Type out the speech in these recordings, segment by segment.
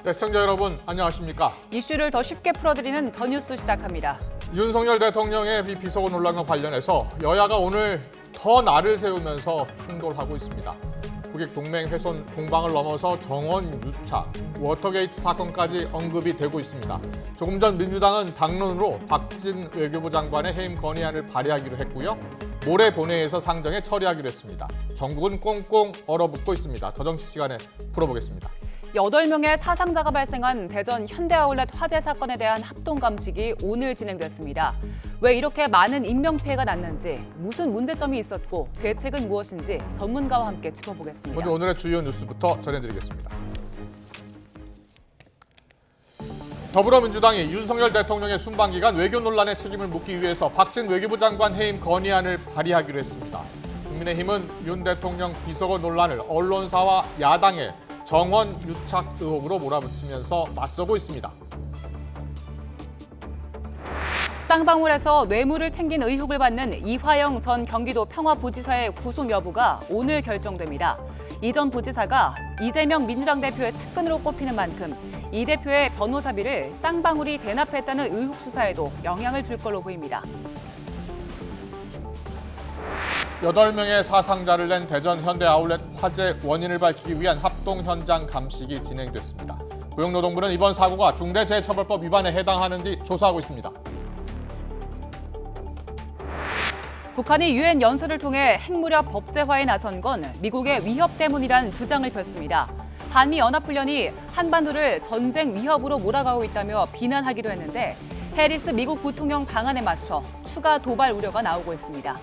네, 시청자 여러분 안녕하십니까? 이슈를 더 쉽게 풀어드리는 더 뉴스 시작합니다. 윤석열 대통령의 비서관 논란과 관련해서 여야가 오늘 더 날을 세우면서 충돌하고 있습니다. 국익 동맹 훼손 공방을 넘어서 정원 유착, 워터게이트 사건까지 언급이 되고 있습니다. 조금 전 민주당은 당론으로 박진 외교부 장관의 해임 건의안을 발의하기로 했고요. 모레 본회의에서 상정해 처리하기로 했습니다. 전국은 꽁꽁 얼어붙고 있습니다. 더 정치 시간에 풀어보겠습니다. 8명의 사상자가 발생한 대전 현대아울렛 화재 사건에 대한 합동감식이 오늘 진행됐습니다. 왜 이렇게 많은 인명피해가 났는지, 무슨 문제점이 있었고 대책은 무엇인지 전문가와 함께 짚어보겠습니다. 먼저 오늘의 주요 뉴스부터 전해드리겠습니다. 더불어민주당이 윤석열 대통령의 순방기간 외교 논란의 책임을 묻기 위해서 박진 외교부 장관 해임 건의안을 발의하기로 했습니다. 국민의힘은 윤 대통령 비서관 논란을 언론사와 야당의 정원 유착 의혹으로 몰아붙이면서 맞서고 있습니다. 쌍방울에서 뇌물을 챙긴 의혹을 받는 이화영 전 경기도 평화부지사의 구속 여부가 오늘 결정됩니다. 이 전 부지사가 이재명 민주당 대표의 측근으로 꼽히는 만큼 이 대표의 변호사비를 쌍방울이 대납했다는 의혹 수사에도 영향을 줄 걸로 보입니다. 8명의 사상자를 낸 대전 현대아울렛 화재 원인을 밝히기 위한 합동 현장 감식이 진행됐습니다. 고용노동부는 이번 사고가 중대재해처벌법 위반에 해당하는지 조사하고 있습니다. 북한이 유엔 연설을 통해 핵무력 법제화에 나선 건 미국의 위협 때문이란 주장을 폈습니다. 한미 연합훈련이 한반도를 전쟁 위협으로 몰아가고 있다며 비난하기도 했는데 해리스 미국 부통령 방안에 맞춰 추가 도발 우려가 나오고 있습니다.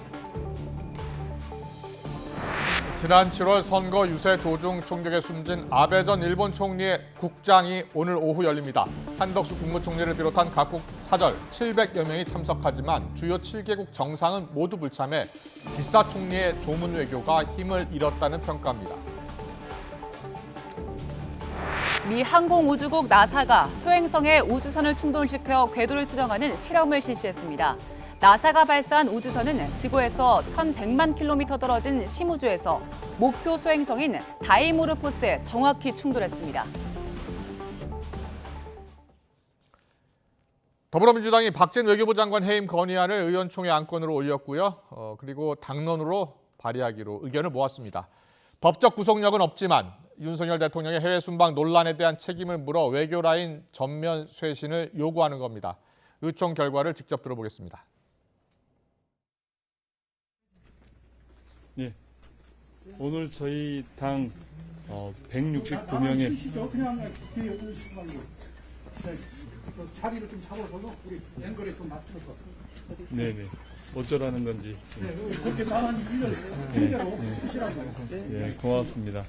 지난 7월 선거 유세 도중 총격에 숨진 아베 전 일본 총리의 국장이 오늘 오후 열립니다. 한덕수 국무총리를 비롯한 각국 사절 700여 명이 참석하지만 주요 7개국 정상은 모두 불참해 기시다 총리의 조문 외교가 힘을 잃었다는 평가입니다. 미 항공우주국 나사가 소행성의 우주선을 충돌시켜 궤도를 수정하는 실험을 실시했습니다. 나사가 발사한 우주선은 지구에서 1,100만 킬로미터 떨어진 심우주에서 목표 소행성인 다이모르포스에 정확히 충돌했습니다. 더불어민주당이 박진 외교부 장관 해임 건의안을 의원총회 안건으로 올렸고요. 그리고 당론으로 발의하기로 의견을 모았습니다. 법적 구속력은 없지만 윤석열 대통령의 해외 순방 논란에 대한 책임을 물어 외교라인 전면 쇄신을 요구하는 겁니다. 의총 결과를 직접 들어보겠습니다. 네, 오늘 저희 당 169명의 자리를 좀 잡아서 우리 앵글에 좀 맞춰서. 네네 어쩌라는 건지. 네, 그렇게 나란히 일대로 쓰시라고요. 네, 고맙습니다.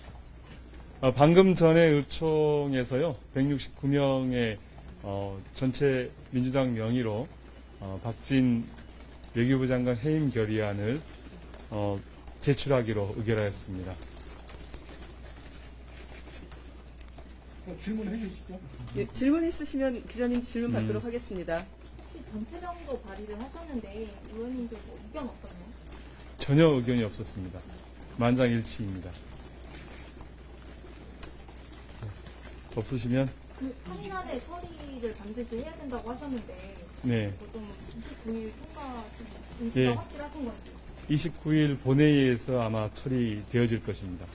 방금 전에 의총에서요 169명의 전체 민주당 명의로 박진 외교부 장관 해임 결의안을 제출하기로 의결하였습니다. 질문해 주시죠. 네, 질문 있으시면 기자님 질문 받도록 하겠습니다. 혹시 전체령도 발의를 하셨는데 의원님들 의견 없었나요? 전혀 의견이 없었습니다. 만장일치입니다. 없으시면 그 상임안에 처리를 반드시 해야 된다고 하셨는데 네, 보통 29일 통과 좀 예. 확실하신 건지. 29일 본회의에서 아마 처리되어질 것입니다.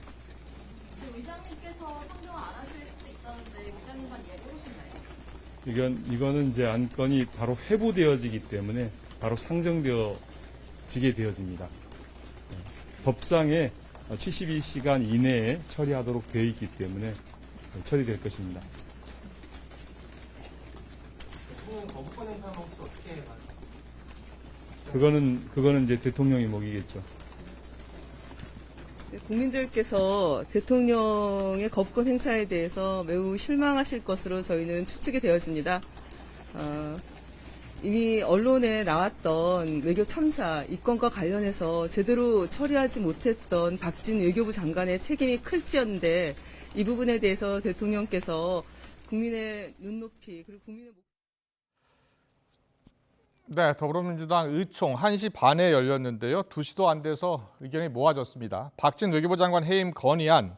의장님께서 상정 안 하실 수 있다는데 의장님만 얘기해보셨나요? 이거는 이제 안건이 바로 회부되어지기 때문에 바로 상정되어지게 되어집니다. 법상에 72시간 이내에 처리하도록 되어 있기 때문에 처리될 것입니다. 그거는 이제 대통령이 먹이겠죠. 네, 국민들께서 대통령의 거부권 행사에 대해서 매우 실망하실 것으로 저희는 추측이 되어집니다. 이미 언론에 나왔던 외교 참사 이 건과 관련해서 제대로 처리하지 못했던 박진 외교부 장관의 책임이 클지언데 이 부분에 대해서 대통령께서 국민의 눈높이 그리고 국민의 네, 더불어민주당 의총 1시 반에 열렸는데요. 2시도 안 돼서 의견이 모아졌습니다. 박진 외교부 장관 해임 건의안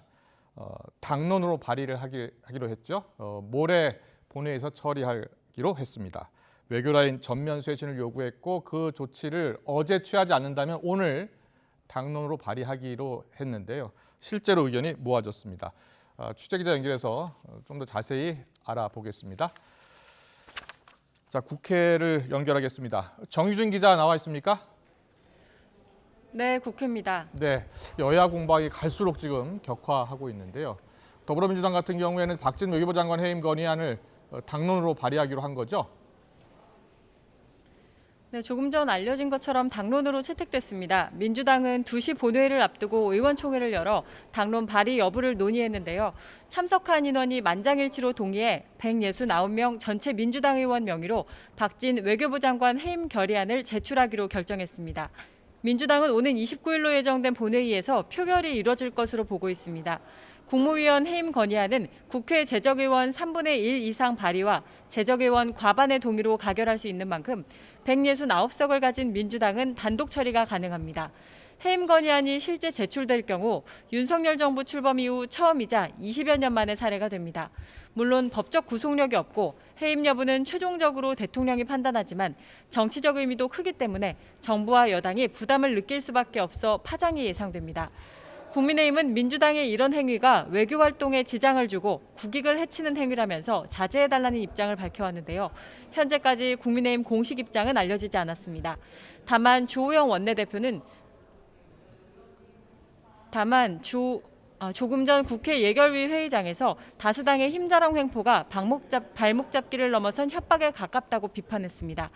당론으로 발의를 하기로 했죠. 모레 본회의에서 처리하기로 했습니다. 외교라인 전면 쇄신을 요구했고 그 조치를 어제 취하지 않는다면 오늘 당론으로 발의하기로 했는데요. 실제로 의견이 모아졌습니다. 취재기자 연결해서 좀 더 자세히 알아보겠습니다. 자, 국회를 연결하겠습니다. 정유진 기자 나와 있습니까? 네, 국회입니다. 네, 여야 공방이 갈수록 지금 격화하고 있는데요. 더불어민주당 같은 경우에는 박진 외교부 장관 해임 건의안을 당론으로 발의하기로 한 거죠? 네, 조금 전 알려진 것처럼 당론으로 채택됐습니다. 민주당은 2시 본회의를 앞두고 의원총회를 열어 당론 발의 여부를 논의했는데요. 참석한 인원이 만장일치로 동의해 169명 전체 민주당 의원 명의로 박진 외교부 장관 해임 결의안을 제출하기로 결정했습니다. 민주당은 오는 29일로 예정된 본회의에서 표결이 이뤄질 것으로 보고 있습니다. 국무위원 해임 건의안은 국회 재적의원 3분의 1 이상 발의와 재적의원 과반의 동의로 가결할 수 있는 만큼 169석을 가진 민주당은 단독 처리가 가능합니다. 해임 건의안이 실제 제출될 경우 윤석열 정부 출범 이후 처음이자 20여 년 만의 사례가 됩니다. 물론 법적 구속력이 없고 해임 여부는 최종적으로 대통령이 판단하지만 정치적 의미도 크기 때문에 정부와 여당이 부담을 느낄 수밖에 없어 파장이 예상됩니다. 국민의힘은 민주당의 이런 행위가 외교 활동에 지장을 주고 국익을 해치는 행위라면서 자제해달라는 입장을 밝혀왔는데요. 현재까지 국민의힘 공식 입장은 알려지지 않았습니다. 다만 주호영 원내대표는 조금 전 국회 예결위 회의장에서 다수당의 힘자랑 횡포가 발목 잡기를 넘어선 협박에 가깝다고 비판했습니다.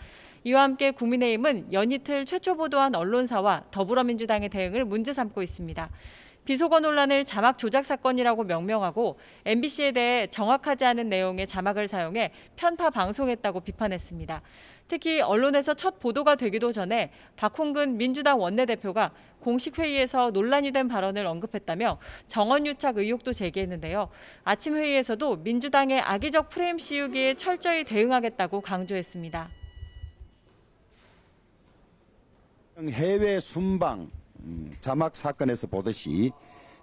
이와 함께 국민의힘은 연이틀 최초 보도한 언론사와 더불어민주당의 대응을 문제 삼고 있습니다. 비속어 논란을 자막 조작 사건이라고 명명하고 MBC에 대해 정확하지 않은 내용의 자막을 사용해 편파 방송했다고 비판했습니다. 특히 언론에서 첫 보도가 되기도 전에 박홍근 민주당 원내대표가 공식 회의에서 논란이 된 발언을 언급했다며 정언유착 의혹도 제기했는데요. 아침 회의에서도 민주당의 악의적 프레임 씌우기에 철저히 대응하겠다고 강조했습니다. 해외 순방 자막 사건에서 보듯이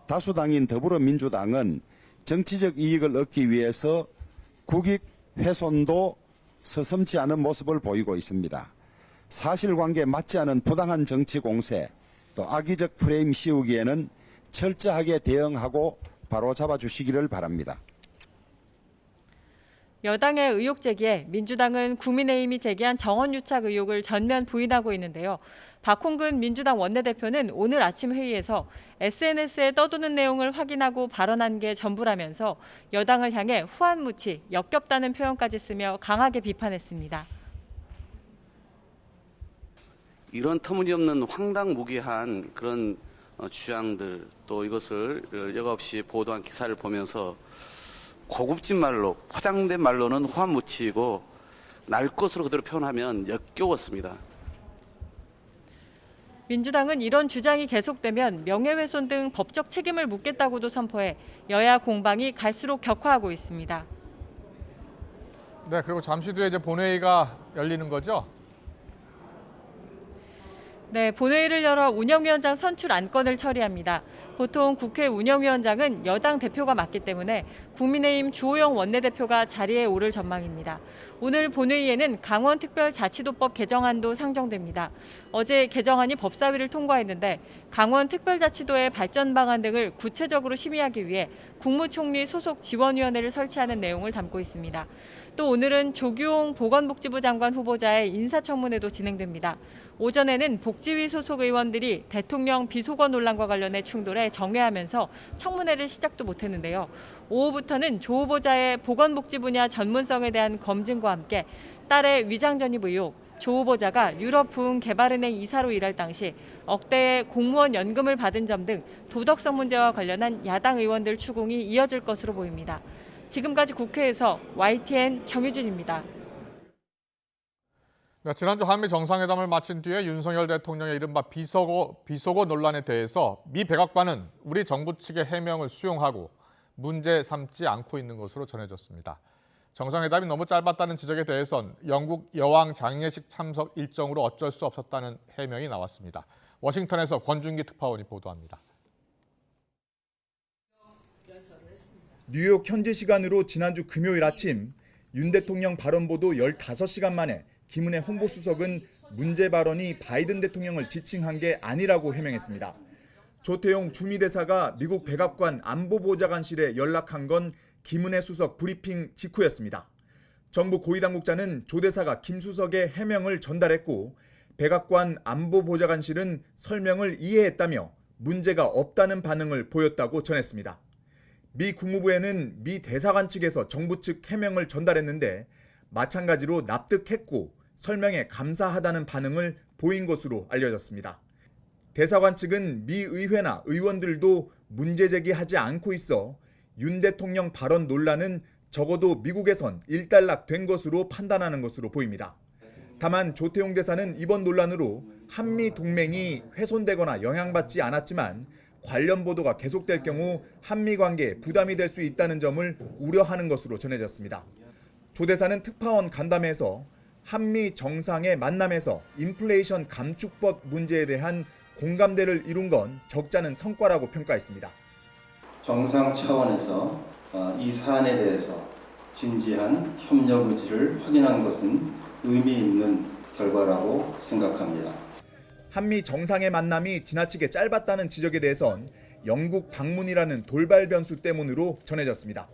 다수당인 더불어민주당은 정치적 이익을 얻기 위해서 국익 훼손도 서슴지 않은 모습을 보이고 있습니다. 사실관계에 맞지 않은 부당한 정치 공세 또 악의적 프레임 씌우기에는 철저하게 대응하고 바로잡아 주시기를 바랍니다. 여당의 의혹 제기에 민주당은 국민의힘이 제기한 정언유착 의혹을 전면 부인하고 있는데요. 박홍근 민주당 원내대표는 오늘 아침 회의에서 SNS에 떠도는 내용을 확인하고 발언한 게 전부라면서 여당을 향해 후한무치, 역겹다는 표현까지 쓰며 강하게 비판했습니다. 이런 터무니없는 황당무계한 그런 주장들 또 이것을 여과없이 보도한 기사를 보면서 고급진 말로 포장된 말로는 후한무치이고 날 것으로 그대로 표현하면 역겨웠습니다. 민주당은 이런 주장이 계속되면 명예훼손 등 법적 책임을 묻겠다고도 선포해 여야 공방이 갈수록 격화하고 있습니다. 네, 그리고 잠시 뒤에 이제 본회의가 열리는 거죠? 네, 본회의를 열어 운영위원장 선출 안건을 처리합니다. 보통 국회 운영위원장은 여당 대표가 맡기 때문에 국민의힘 주호영 원내대표가 자리에 오를 전망입니다. 오늘 본회의에는 강원특별자치도법 개정안도 상정됩니다. 어제 개정안이 법사위를 통과했는데 강원특별자치도의 발전 방안 등을 구체적으로 심의하기 위해 국무총리 소속 지원위원회를 설치하는 내용을 담고 있습니다. 또 오늘은 조규홍 보건복지부 장관 후보자의 인사청문회도 진행됩니다. 오전에는 복지위 소속 의원들이 대통령 비속어 논란과 관련해 충돌해 정회하면서 청문회를 시작도 못했는데요. 오후부터는 조 후보자의 보건복지 분야 전문성에 대한 검증과 함께 딸의 위장전입 의혹, 조 후보자가 유럽부흥개발은행 이사로 일할 당시 억대의 공무원 연금을 받은 점 등 도덕성 문제와 관련한 야당 의원들 추궁이 이어질 것으로 보입니다. 지금까지 국회에서 YTN 정유진입니다. 네, 지난주 한미 정상회담을 마친 뒤에 윤석열 대통령의 이른바 비속어 논란에 대해서 미 백악관은 우리 정부 측의 해명을 수용하고 문제 삼지 않고 있는 것으로 전해졌습니다. 정상회담이 너무 짧았다는 지적에 대해선 영국 여왕 장례식 참석 일정으로 어쩔 수 없었다는 해명이 나왔습니다. 워싱턴에서 권준기 특파원이 보도합니다. 뉴욕 현지 시간으로 지난주 금요일 아침 윤 대통령 발언보도 15시간 만에 김은혜 홍보수석은 문제 발언이 바이든 대통령을 지칭한 게 아니라고 해명했습니다. 조태용 주미대사가 미국 백악관 안보보좌관실에 연락한 건 김은혜 수석 브리핑 직후였습니다. 정부 고위당국자는 조 대사가 김 수석의 해명을 전달했고 백악관 안보보좌관실은 설명을 이해했다며 문제가 없다는 반응을 보였다고 전했습니다. 미 국무부에는 미 대사관 측에서 정부 측 해명을 전달했는데 마찬가지로 납득했고 설명에 감사하다는 반응을 보인 것으로 알려졌습니다. 대사관 측은 미 의회나 의원들도 문제 제기하지 않고 있어 윤 대통령 발언 논란은 적어도 미국에선 일단락된 것으로 판단하는 것으로 보입니다. 다만 조태용 대사는 이번 논란으로 한미 동맹이 훼손되거나 영향받지 않았지만 관련 보도가 계속될 경우 한미 관계에 부담이 될 수 있다는 점을 우려하는 것으로 전해졌습니다. 조 대사는 특파원 간담회에서 한미 정상의 만남에서 인플레이션 감축법 문제에 대한 공감대를 이룬 건 적잖은 성과라고 평가했습니다. 정상 차원에서 이 사안에 대해서 진지한 협력 의지를 확인한 것은 의미 있는 결과라고 생각합니다. 한미 정상의 만남이 지나치게 짧았다는 지적에 대해선 영국 방문이라는 돌발 변수 때문으로 전해졌습니다.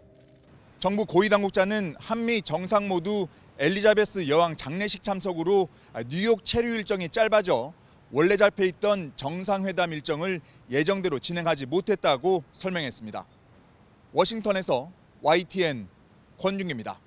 정부 고위당국자는 한미 정상 모두 엘리자베스 여왕 장례식 참석으로 뉴욕 체류 일정이 짧아져 원래 잡혀 있던 정상회담 일정을 예정대로 진행하지 못했다고 설명했습니다. 워싱턴에서 YTN 권중기입니다.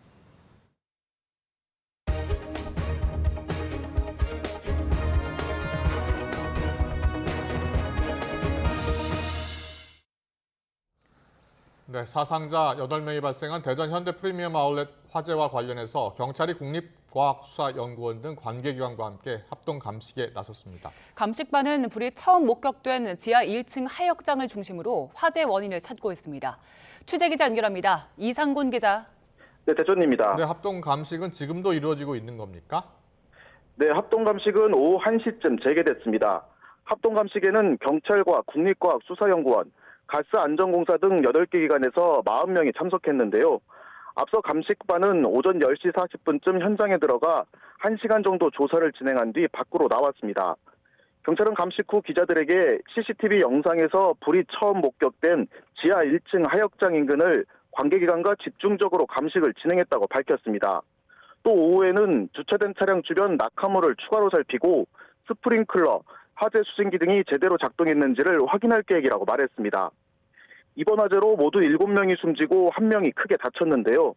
네, 사상자 8명이 발생한 대전 현대 프리미엄 아울렛 화재와 관련해서 경찰이 국립과학수사연구원 등 관계기관과 함께 합동 감식에 나섰습니다. 감식반은 불이 처음 목격된 지하 1층 하역장을 중심으로 화재 원인을 찾고 있습니다. 취재기자 연결합니다. 이상곤 기자. 네, 대전입니다. 네, 합동 감식은 지금도 이루어지고 있는 겁니까? 네, 합동 감식은 오후 1시쯤 재개됐습니다. 합동 감식에는 경찰과 국립과학수사연구원, 가스안전공사 등 8개 기관에서 40명이 참석했는데요. 앞서 감식반은 오전 10시 40분쯤 현장에 들어가 1시간 정도 조사를 진행한 뒤 밖으로 나왔습니다. 경찰은 감식 후 기자들에게 CCTV 영상에서 불이 처음 목격된 지하 1층 하역장 인근을 관계기관과 집중적으로 감식을 진행했다고 밝혔습니다. 또 오후에는 주차된 차량 주변 낙하물을 추가로 살피고 스프링클러, 화재 수증기 등이 제대로 작동했는지를 확인할 계획이라고 말했습니다. 이번 화재로 모두 7명이 숨지고 1명이 크게 다쳤는데요.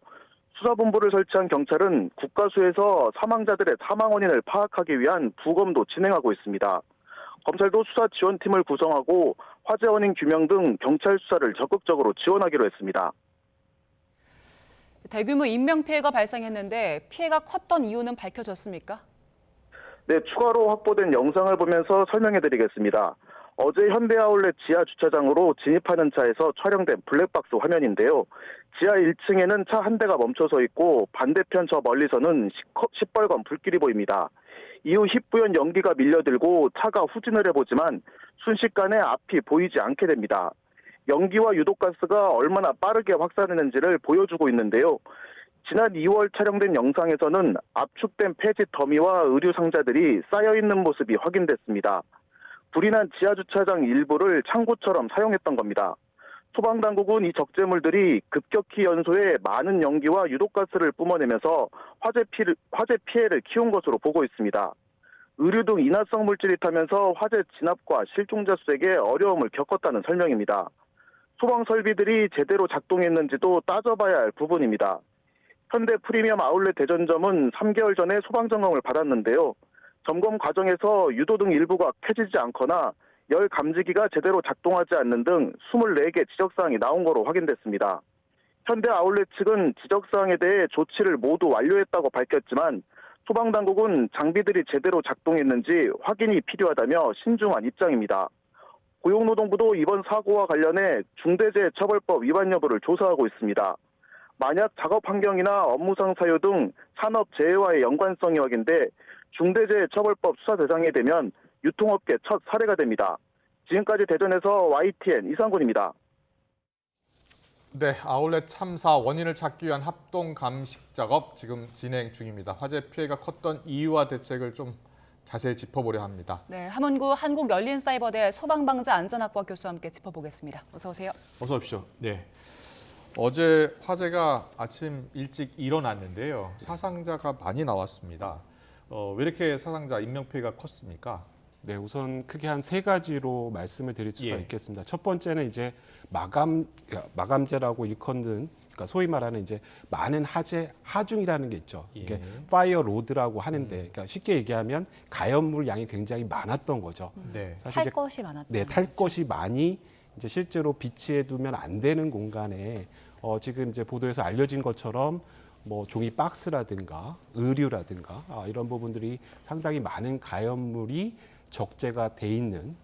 수사본부를 설치한 경찰은 국가수에서 사망자들의 사망 원인을 파악하기 위한 부검도 진행하고 있습니다. 검찰도 수사 지원팀을 구성하고 화재 원인 규명 등 경찰 수사를 적극적으로 지원하기로 했습니다. 대규모 인명피해가 발생했는데 피해가 컸던 이유는 밝혀졌습니까? 네, 추가로 확보된 영상을 보면서 설명해드리겠습니다. 어제 현대아울렛 지하 주차장으로 진입하는 차에서 촬영된 블랙박스 화면인데요. 지하 1층에는 차 한 대가 멈춰서 있고 반대편 저 멀리서는 시뻘건 불길이 보입니다. 이후 희뿌연 연기가 밀려들고 차가 후진을 해보지만 순식간에 앞이 보이지 않게 됩니다. 연기와 유독가스가 얼마나 빠르게 확산했는지를 보여주고 있는데요. 지난 2월 촬영된 영상에서는 압축된 폐지 더미와 의류 상자들이 쌓여있는 모습이 확인됐습니다. 불이 난 지하주차장 일부를 창고처럼 사용했던 겁니다. 소방당국은 이 적재물들이 급격히 연소해 많은 연기와 유독가스를 뿜어내면서 화재 피해를 키운 것으로 보고 있습니다. 의류 등 인화성 물질이 타면서 화재 진압과 실종자 수색에 어려움을 겪었다는 설명입니다. 소방 설비들이 제대로 작동했는지도 따져봐야 할 부분입니다. 현대 프리미엄 아울렛 대전점은 3개월 전에 소방 점검을 받았는데요. 점검 과정에서 유도 등 일부가 켜지지 않거나 열 감지기가 제대로 작동하지 않는 등 24개 지적사항이 나온 거로 확인됐습니다. 현대 아울렛 측은 지적사항에 대해 조치를 모두 완료했다고 밝혔지만 소방당국은 장비들이 제대로 작동했는지 확인이 필요하다며 신중한 입장입니다. 고용노동부도 이번 사고와 관련해 중대재해처벌법 위반 여부를 조사하고 있습니다. 만약 작업 환경이나 업무상 사유 등 산업재해와의 연관성이 확인돼 중대재해처벌법 수사 대상이 되면 유통업계 첫 사례가 됩니다. 지금까지 대전에서 YTN 이상곤입니다. 네, 아울렛 참사 원인을 찾기 위한 합동 감식 작업 지금 진행 중입니다. 화재 피해가 컸던 이유와 대책을 좀 자세히 짚어보려 합니다. 네, 함원구 한국열린사이버대 소방방재안전학과 교수와 함께 짚어보겠습니다. 어서 오세요. 어서 오십시오. 네. 어제 화재가 아침 일찍 일어났는데요. 사상자가 많이 나왔습니다. 왜 이렇게 사상자 인명피해가 컸습니까? 네, 우선 크게 한 세 가지로 말씀을 드릴 수가 예. 있겠습니다. 첫 번째는 이제 마감재라고 일컫는, 그러니까 소위 말하는 이제 많은 하중이라는 게 있죠. 이게 파이어 로드라고 하는데, 그러니까 쉽게 얘기하면 가연물 양이 굉장히 많았던 거죠. 네. 사실 탈 것이 많았다. 네, 탈 것이 많이 이제 실제로 비치해 두면 안 되는 공간에 지금 이제 보도에서 알려진 것처럼 뭐 종이 박스라든가 의류라든가 이런 부분들이 상당히 많은 가연물이 적재가 돼 있는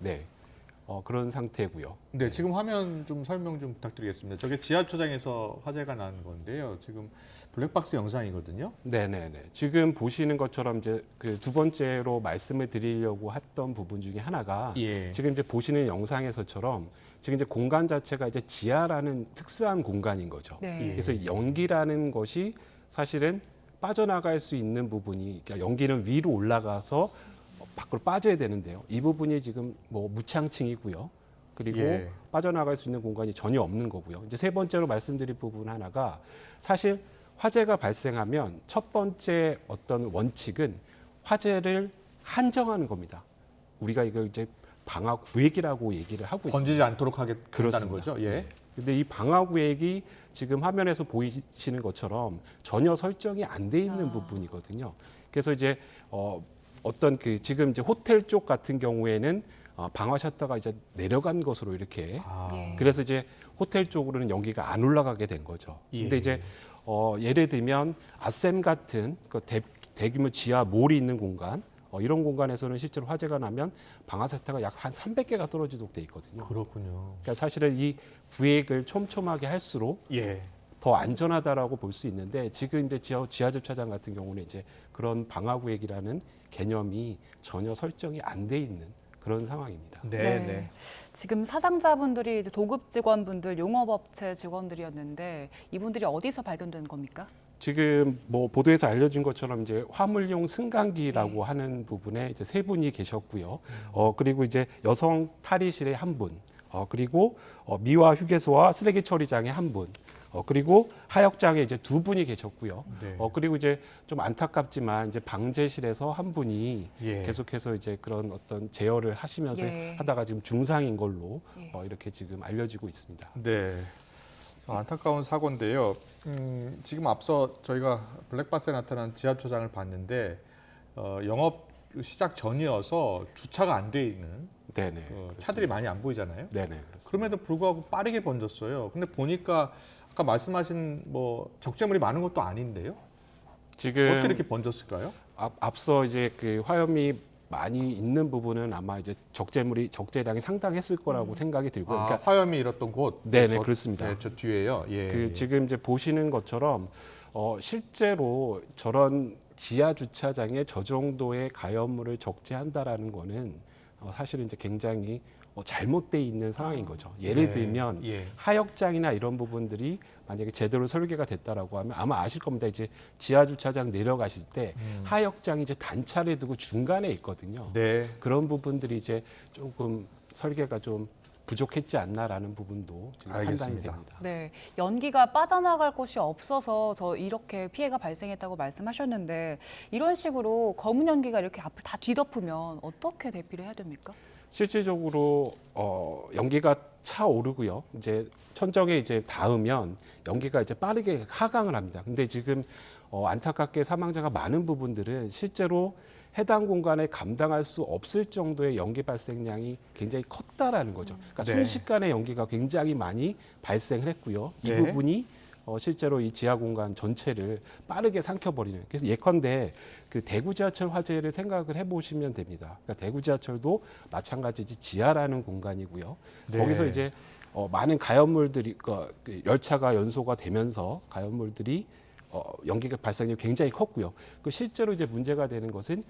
그런 상태고요. 네, 지금 화면 좀 설명 좀 부탁드리겠습니다. 저게 지하철장에서 화재가 난 건데요. 지금 블랙박스 영상이거든요. 네네네. 지금 보시는 것처럼 이제 그 두 번째로 말씀을 드리려고 했던 부분 중에 하나가 지금 이제 보시는 영상에서처럼 지금 이제 공간 자체가 이제 지하라는 특수한 공간인 거죠. 네. 그래서 연기라는 것이 사실은 빠져나갈 수 있는 부분이, 그러니까 연기는 위로 올라가서 밖으로 빠져야 되는데요. 이 부분이 지금 뭐 무창층이고요. 그리고 빠져나갈 수 있는 공간이 전혀 없는 거고요. 이제 세 번째로 말씀드릴 부분 하나가 사실 화재가 발생하면 첫 번째 어떤 원칙은 화재를 한정하는 겁니다. 우리가 이걸 이제 방화 구획이라고 얘기를 하고 있습니다. 번지지 않도록 하겠다는 그렇습니다. 거죠. 예. 근데 이 방화 구획이 지금 화면에서 보이시는 것처럼 전혀 설정이 안 돼 있는 부분이거든요. 그래서 이제 어떤 그 지금 이제 호텔 쪽 같은 경우에는 방화 셔터가 이제 내려간 것으로 이렇게 그래서 이제 호텔 쪽으로는 연기가 안 올라가게 된 거죠. 근데 이제 예를 들면 아셈 같은 그 대규모 지하 몰이 있는 공간 이런 공간에서는 실제로 화재가 나면 방화 셔터가 약 한 300개가 떨어지도록 돼 있거든요. 그렇군요. 그러니까 사실은 이 구획을 촘촘하게 할수록 더 안전하다라고 볼 수 있는데 지금 이제 지하 주차장 같은 경우는 이제 그런 방화 구획이라는 개념이 전혀 설정이 안 돼 있는 그런 상황입니다. 네. 지금 사상자분들이 이제 도급 직원분들, 용업업체 직원들이었는데 이분들이 어디서 발견된 겁니까? 지금 뭐 보도에서 알려진 것처럼 이제 화물용 승강기라고 하는 부분에 이제 세 분이 계셨고요. 그리고 이제 여성 탈의실에 한 분, 그리고 미화 휴게소와 쓰레기 처리장에 한 분, 그리고 하역장에 이제 두 분이 계셨고요. 그리고 이제 좀 안타깝지만 이제 방제실에서 한 분이 계속해서 이제 그런 어떤 제어를 하시면서 하다가 지금 중상인 걸로 이렇게 지금 알려지고 있습니다. 네. 안타까운 사고인데요. 지금 앞서 저희가 블랙박스에 나타난 지하철장을 봤는데 영업 시작 전이어서 주차가 안 돼 있는 차들이 많이 안 보이잖아요. 그럼에도 불구하고 빠르게 번졌어요. 근데 보니까 아까 말씀하신 뭐 적재물이 많은 것도 아닌데요. 지금 어떻게 이렇게 번졌을까요? 앞서 이제 그 화염이 많이 있는 부분은 아마 이제 적재량이 상당했을 거라고 생각이 들고요. 그러니까 화염이 일었던 곳. 네네, 그렇습니다. 네, 저 뒤에요. 지금 이제 보시는 것처럼 실제로 저런 지하 주차장에 저 정도의 가연물을 적재한다라는 거는 사실은 이제 굉장히 잘못돼 있는 상황인 거죠. 예를 들면 하역장이나 이런 부분들이 만약에 제대로 설계가 됐다라고 하면 아마 아실 겁니다. 이제 지하 주차장 내려가실 때 하역장이 이제 단차를 두고 중간에 있거든요. 그런 부분들이 이제 조금 설계가 좀 부족했지 않나라는 부분도 지금 판단이 됩니다. 네, 연기가 빠져나갈 곳이 없어서 이렇게 피해가 발생했다고 말씀하셨는데 이런 식으로 검은 연기가 이렇게 앞을 다 뒤덮으면 어떻게 대피를 해야 됩니까? 실질적으로 연기가 차오르고요. 이제 천정에 이제 닿으면 연기가 이제 빠르게 하강을 합니다. 근데 지금 안타깝게 사망자가 많은 부분들은 실제로 해당 공간에 감당할 수 없을 정도의 연기 발생량이 굉장히 컸다라는 거죠. 그러니까 순식간에 연기가 굉장히 많이 발생을 했고요. 이 부분이 실제로 이 지하 공간 전체를 빠르게 삼켜버리는. 그래서 예컨대 그 대구 지하철 화재를 생각을 해보시면 됩니다. 그러니까 대구 지하철도 마찬가지지 지하라는 공간이고요. 거기서 이제 많은 가연물들이 그 열차가 연소가 되면서 가연물들이 연기가 발생이 굉장히 컸고요. 그 실제로 이제 문제가 되는 것은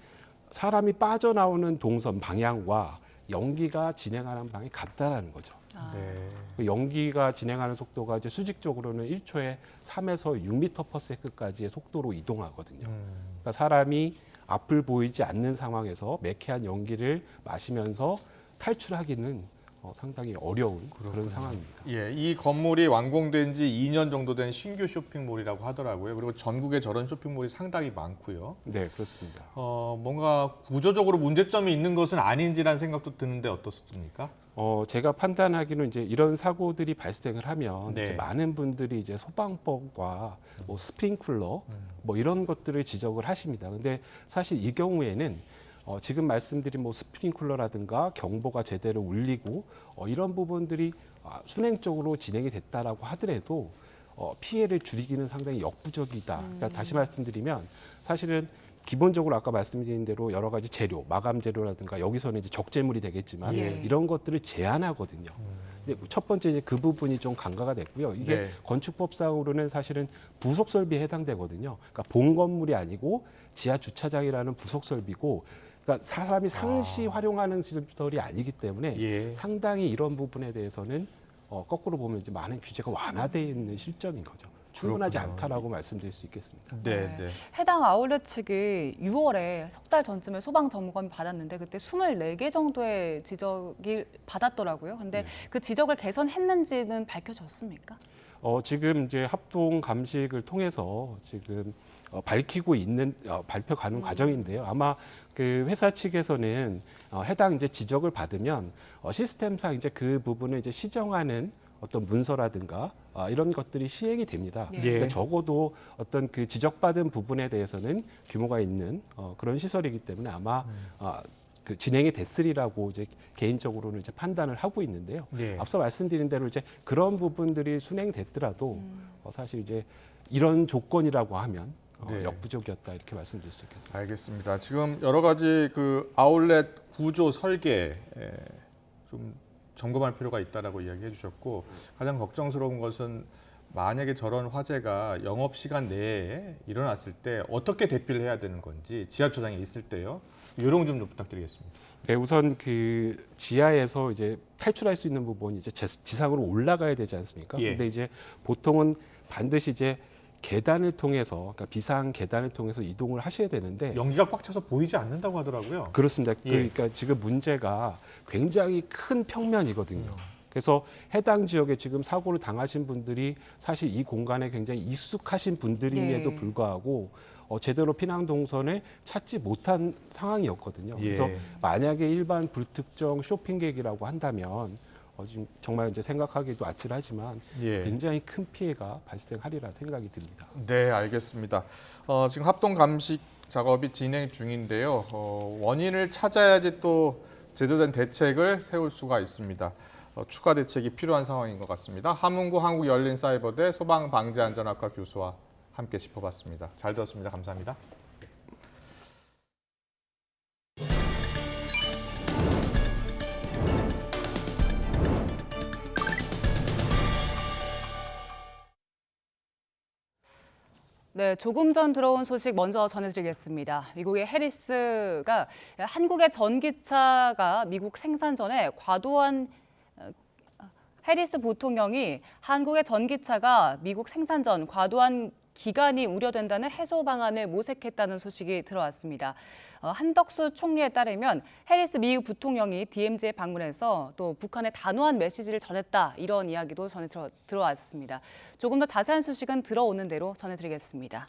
사람이 빠져나오는 동선 방향과 연기가 진행하는 방향이 같다라는 거죠. 네. 그 연기가 진행하는 속도가 이제 수직적으로는 1초에 3에서 6m/s까지의 속도로 이동하거든요. 그러니까 사람이 앞을 보이지 않는 상황에서 매캐한 연기를 마시면서 탈출하기는 상당히 어려운 그런 상황입니다. 예, 이 건물이 완공된 지 2년 정도 된 신규 쇼핑몰이라고 하더라고요. 그리고 전국에 저런 쇼핑몰이 상당히 많고요. 네, 그렇습니다. 뭔가 구조적으로 문제점이 있는 것은 아닌지라는 생각도 드는데 어떻습니까? 제가 판단하기는 이제 이런 사고들이 발생을 하면 네. 이제 많은 분들이 이제 소방법과 뭐 스프링클러 뭐 이런 것들을 지적을 하십니다. 근데 사실 이 경우에는 지금 말씀드린 뭐 스프링클러라든가 경보가 제대로 울리고 이런 부분들이 순행적으로 진행이 됐다라고 하더라도 피해를 줄이기는 상당히 역부족이다. 그러니까 다시 말씀드리면 사실은 기본적으로 아까 말씀드린 대로 여러 가지 재료, 마감 재료라든가 여기서는 이제 적재물이 되겠지만 이런 것들을 제한하거든요. 근데 첫 번째 이제 그 부분이 좀 간과가 됐고요. 이게 네. 건축법상으로는 사실은 부속 설비에 해당되거든요. 그러니까 본 건물이 아니고 지하 주차장이라는 부속 설비고, 그러니까 사람이 상시 활용하는 시설이 아니기 때문에 상당히 이런 부분에 대해서는 거꾸로 보면 이제 많은 규제가 완화되어 있는 실정인 거죠. 충분하지 않다라고 말씀드릴 수 있겠습니다. 네. 해당 아울렛 측이 6월에 석 달 전쯤에 소방 점검 받았는데 그때 24개 정도의 지적이 받았더라고요. 근데 그 지적을 개선했는지는 밝혀졌습니까? 지금 이제 합동 감식을 통해서 지금 밝히고 있는 발표 가는 과정인데요. 아마 그 회사 측에서는 해당 이제 지적을 받으면 시스템상 이제 그 부분을 이제 시정하는 어떤 문서라든가 이런 것들이 시행이 됩니다. 그러니까 적어도 어떤 그 지적받은 부분에 대해서는 규모가 있는 그런 시설이기 때문에 아마 그 진행이 됐으리라고 이제 개인적으로는 이제 판단을 하고 있는데요. 앞서 말씀드린 대로 이제 그런 부분들이 순행됐더라도 사실 이제 이런 조건이라고 하면 역부족이었다 이렇게 말씀드릴 수 있겠습니다. 알겠습니다. 지금 여러 가지 그 아울렛 구조 설계 좀 점검할 필요가 있다라고 이야기해 주셨고, 가장 걱정스러운 것은 만약에 저런 화재가 영업 시간 내에 일어났을 때 어떻게 대피를 해야 되는 건지, 지하주차장에 있을 때요. 요령 좀 부탁드리겠습니다. 네, 우선 그 지하에서 이제 탈출할 수 있는 부분이 이제 지상으로 올라가야 되지 않습니까? 근데 이제 보통은 반드시 이제 계단을 통해서, 그러니까 비상 계단을 통해서 이동을 하셔야 되는데 연기가 꽉 차서 보이지 않는다고 하더라고요. 그렇습니다. 그러니까 지금 문제가 굉장히 큰 평면이거든요. 그래서 해당 지역에 지금 사고를 당하신 분들이 사실 이 공간에 굉장히 익숙하신 분들임에도 불구하고 제대로 피난 동선을 찾지 못한 상황이었거든요. 그래서 만약에 일반 불특정 쇼핑객이라고 한다면 지금 정말 이제 생각하기도 아찔하지만 굉장히 큰 피해가 발생하리라 생각이 듭니다. 네, 알겠습니다. 지금 합동 감식 작업이 진행 중인데요. 원인을 찾아야지 또 제대로 된 대책을 세울 수가 있습니다. 추가 대책이 필요한 상황인 것 같습니다. 함흥구 한국열린사이버대 소방방재안전학과 교수와 함께 짚어봤습니다. 잘 들었습니다. 감사합니다. 네, 조금 전 들어온 소식 먼저 전해드리겠습니다. 미국의 해리스가 한국의 전기차가 미국 생산전에 과도한 해리스 부통령이 한국의 전기차가 미국 생산전 과도한 기간이 우려된다는 해소 방안을 모색했다는 소식이 들어왔습니다. 한덕수 총리에 따르면 해리스 미국 부통령이 DMZ에 방문해서 또 북한에 단호한 메시지를 전했다, 이런 이야기도 전해 들어왔습니다. 조금 더 자세한 소식은 들어오는 대로 전해드리겠습니다.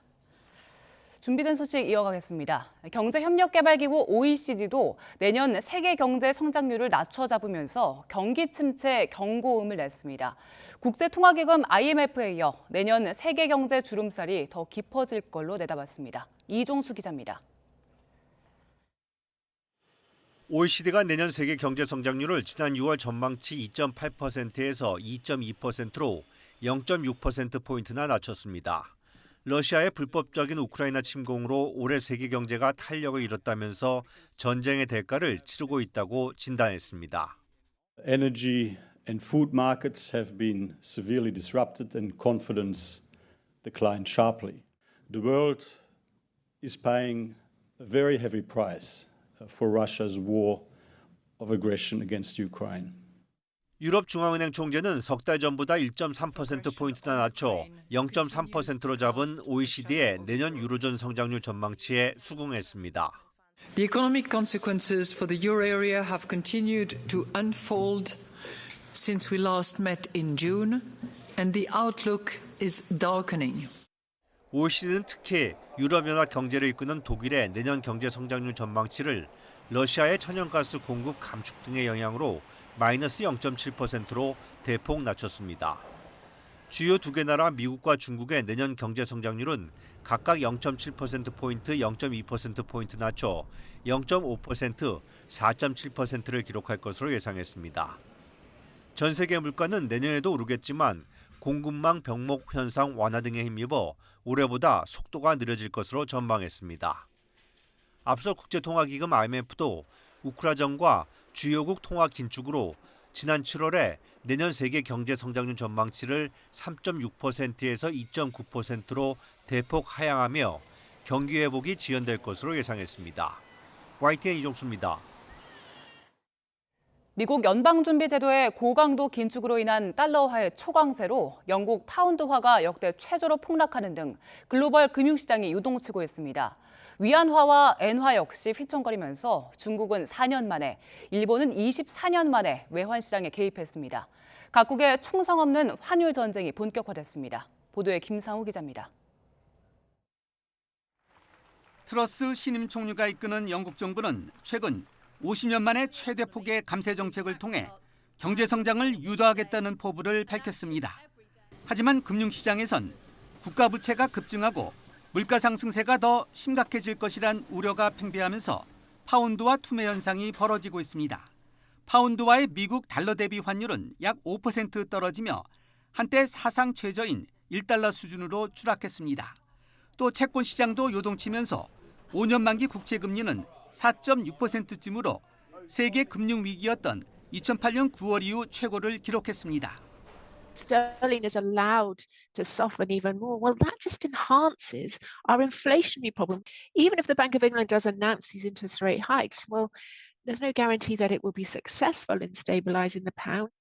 준비된 소식 이어가겠습니다. 경제협력개발기구 OECD도 내년 세계 경제 성장률을 낮춰 잡으면서 경기 침체 경고음을 냈습니다. 국제통화기금 IMF에 이어 내년 세계 경제 주름살이 더 깊어질 걸로 내다봤습니다. 이종수 기자입니다. OECD가 내년 세계 경제 성장률을 지난 6월 전망치 2.8%에서 2.2%로 0.6%포인트나 낮췄습니다. 러시아의 불법적인 우크라이나 침공으로 올해 세계 경제가 탄력을 잃었다면서 전쟁의 대가를 치르고 있다고 진단했습니다. Energy and food markets have been severely disrupted and confidence declined sharply. The world is paying a very heavy price for Russia's war of aggression against Ukraine. 유럽중앙은행 총재는 석 달 전보다 1.3%포인트나 낮춰 0.3%로 잡은 OECD의 내년 유로존 성장률 전망치에 수긍했습니다. The economic consequences for the euro area have continued to unfold since we last met in June, and the outlook is darkening. OECD는 특히 유럽연합 경제를 이끄는 독일의 내년 경제 성장률 전망치를 러시아의 천연가스 공급 감축 등의 영향으로 마이너스 0.7%로 대폭 낮췄습니다. 주요 두 개 나라 미국과 중국의 내년 경제 성장률은 각각 0.7%포인트, 0.2%포인트 낮춰 0.5%, 4.7%를 기록할 것으로 예상했습니다. 전 세계 물가는 내년에도 오르겠지만 공급망 병목 현상 완화 등에 힘입어 올해보다 속도가 느려질 것으로 전망했습니다. 앞서 국제통화기금 IMF도 우크라전과 주요국 통화 긴축으로 지난 7월에 내년 세계 경제 성장률 전망치를 3.6%에서 2.9%로 대폭 하향하며 경기 회복이 지연될 것으로 예상했습니다. YTN 이종수입니다. 미국 연방준비제도의 고강도 긴축으로 인한 달러화의 초강세로 영국 파운드화가 역대 최저로 폭락하는 등 글로벌 금융시장이 요동치고 있습니다. 위안화와 엔화 역시 휘청거리면서 중국은 4년 만에, 일본은 24년 만에 외환시장에 개입했습니다. 각국의 총성 없는 환율 전쟁이 본격화됐습니다. 보도에 김상우 기자입니다. 트러스 신임 총리가 이끄는 영국 정부는 최근 50년 만에 최대 폭의 감세 정책을 통해 경제 성장을 유도하겠다는 포부를 밝혔습니다. 하지만 금융시장에선 국가 부채가 급증하고 물가 상승세가 더 심각해질 것이란 우려가 팽배하면서 파운드화 투매 현상이 벌어지고 있습니다. 파운드와의 미국 달러 대비 환율은 약 5% 떨어지며 한때 사상 최저인 1달러 수준으로 추락했습니다. 또 채권 시장도 요동치면서 5년 만기 국채 금리는 4.6%쯤으로 세계 금융 위기였던 2008년 9월 이후 최고를 기록했습니다. Sterling is allowed to soften even more. Well, that just enhances our inflationary problem. Even if the Bank of England does announce these interest rate hikes, well, there's no guarantee that it will be successful in stabilizing the pound.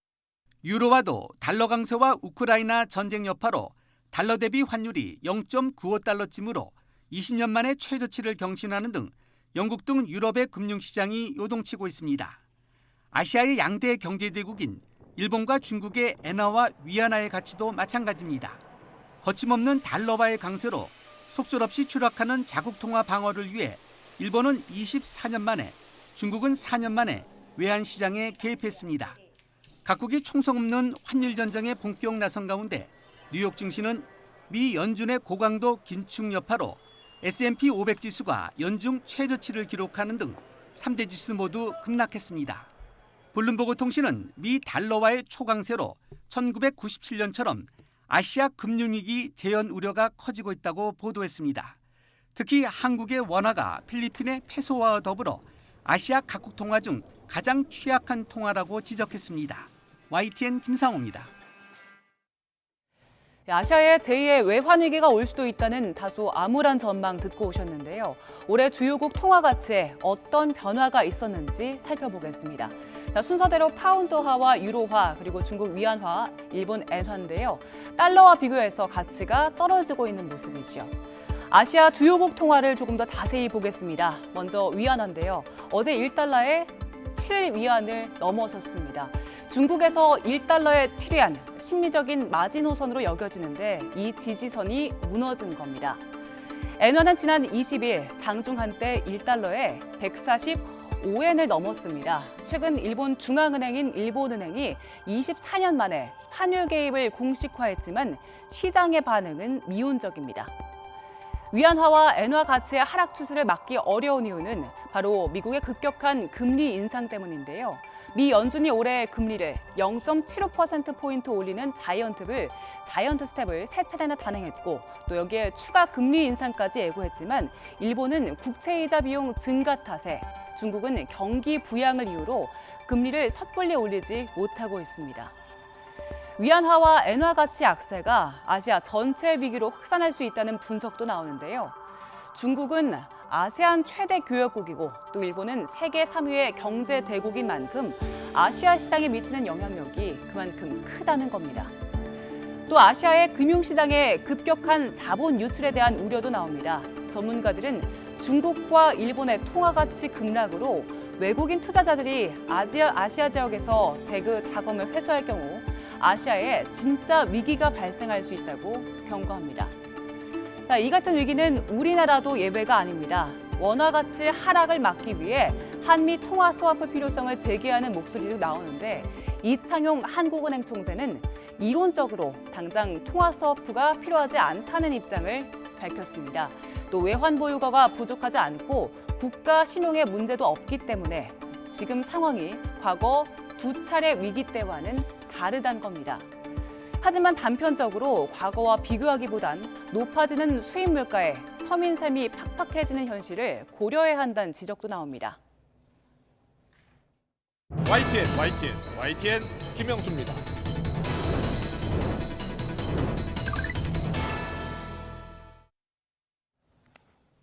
유로화도 달러 강세와 우크라이나 전쟁 여파로 달러 대비 환율이 0.95달러쯤으로 20년 만에 최저치를 경신하는 등 영국 등 유럽의 금융시장이 요동치고 있습니다. 아시아의 양대 경제대국인 일본과 중국의 엔화와 위안화의 가치도 마찬가지입니다. 거침없는 달러화의 강세로 속절없이 추락하는 자국 통화 방어를 위해 일본은 24년 만에, 중국은 4년 만에 외환시장에 개입했습니다. 각국이 총성 없는 환율 전쟁에 본격 나선 가운데 뉴욕 증시는 미 연준의 고강도 긴축 여파로 S&P 500 지수가 연중 최저치를 기록하는 등 3대 지수 모두 급락했습니다. 블룸버그 통신은 미 달러화의 초강세로 1997년처럼 아시아 금융위기 재현 우려가 커지고 있다고 보도했습니다. 특히 한국의 원화가 필리핀의 페소화와 더불어 아시아 각국 통화 중 가장 취약한 통화라고 지적했습니다. YTN 김상호입니다. 아시아에 제2의 외환위기가 올 수도 있다는 다소 암울한 전망 듣고 오셨는데요. 올해 주요국 통화 가치에 어떤 변화가 있었는지 살펴보겠습니다. 자, 순서대로 파운드화와 유로화, 그리고 중국 위안화, 일본 엔화인데요. 달러와 비교해서 가치가 떨어지고 있는 모습이죠. 아시아 주요국 통화를 조금 더 자세히 보겠습니다. 먼저 위안화인데요. 어제 1달러에 7위안을 넘어섰습니다. 중국에서 1달러의 7위안, 심리적인 마지노선으로 여겨지는데 이 지지선이 무너진 겁니다. 엔화는 지난 20일 장중 한때 1달러에 145엔을 넘었습니다. 최근 일본 중앙은행인 일본은행이 24년 만에 환율 개입을 공식화했지만 시장의 반응은 미온적입니다. 위안화와 엔화 가치의 하락 추세를 막기 어려운 이유는 바로 미국의 급격한 금리 인상 때문인데요. 미 연준이 올해 금리를 0.75%포인트 올리는 자이언트 스텝을 세 차례나 단행했고 또 여기에 추가 금리 인상까지 예고했지만 일본은 국채이자 비용 증가 탓에 중국은 경기 부양을 이유로 금리를 섣불리 올리지 못하고 있습니다. 위안화와 엔화 가치 약세가 아시아 전체 위기로 확산할 수 있다는 분석도 나오는데요. 중국은 아세안 최대 교역국이고 또 일본은 세계 3위의 경제 대국인 만큼 아시아 시장에 미치는 영향력이 그만큼 크다는 겁니다. 또 아시아의 금융시장의 급격한 자본 유출에 대한 우려도 나옵니다. 전문가들은 중국과 일본의 통화 가치 급락으로 외국인 투자자들이 아시아 지역에서 대그 자금을 회수할 경우 아시아에 진짜 위기가 발생할 수 있다고 경고합니다. 이 같은 위기는 우리나라도 예외가 아닙니다. 원화 가치 하락을 막기 위해 한미 통화 스와프 필요성을 제기하는 목소리도 나오는데 이창용 한국은행 총재는 이론적으로 당장 통화 스와프가 필요하지 않다는 입장을 밝혔습니다. 또 외환 보유고가 부족하지 않고 국가 신용에 문제도 없기 때문에 지금 상황이 과거 두 차례 위기 때와는 다르다는 겁니다. 하지만 단편적으로 과거와 비교하기보단 높아지는 수입 물가에 서민 삶이 팍팍해지는 현실을 고려해야 한다는 지적도 나옵니다. YTN 김영수입니다.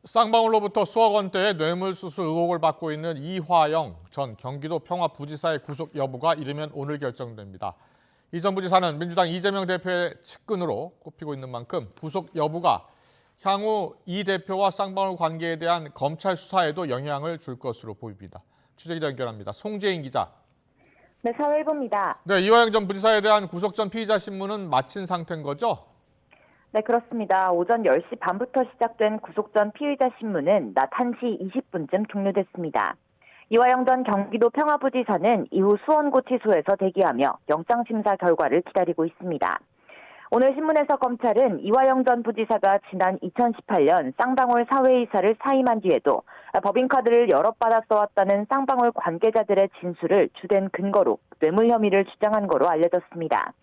쌍방울로부터 수억 원대의 뇌물수수 의혹을 받고 있는 이화영 전 경기도 평화부지사의 구속 여부가 이르면 오늘 결정됩니다. 이 전 부지사는 민주당 이재명 대표의 측근으로 꼽히고 있는 만큼 구속 여부가 향후 이 대표와 쌍방울 관계에 대한 검찰 수사에도 영향을 줄 것으로 보입니다. 취재기자 연결합니다. 송재인 기자. 네, 사회일보입니다. 네, 이화영 전 부지사에 대한 구속 전 피의자 신문은 마친 상태인 거죠? 네, 그렇습니다. 오전 10시 반부터 시작된 구속 전 피의자 신문은 낮 1시 20분쯤 종료됐습니다. 이화영 전 경기도 평화부지사는 이후 수원고치소에서 대기하며 영장심사 결과를 기다리고 있습니다. 오늘 신문에서 검찰은 이화영 전 부지사가 지난 2018년 쌍방울 사회이사를 사임한 뒤에도 법인카드를 여러 받아 써왔다는 쌍방울 관계자들의 진술을 주된 근거로 뇌물 혐의를 주장한 거로 알려졌습니다.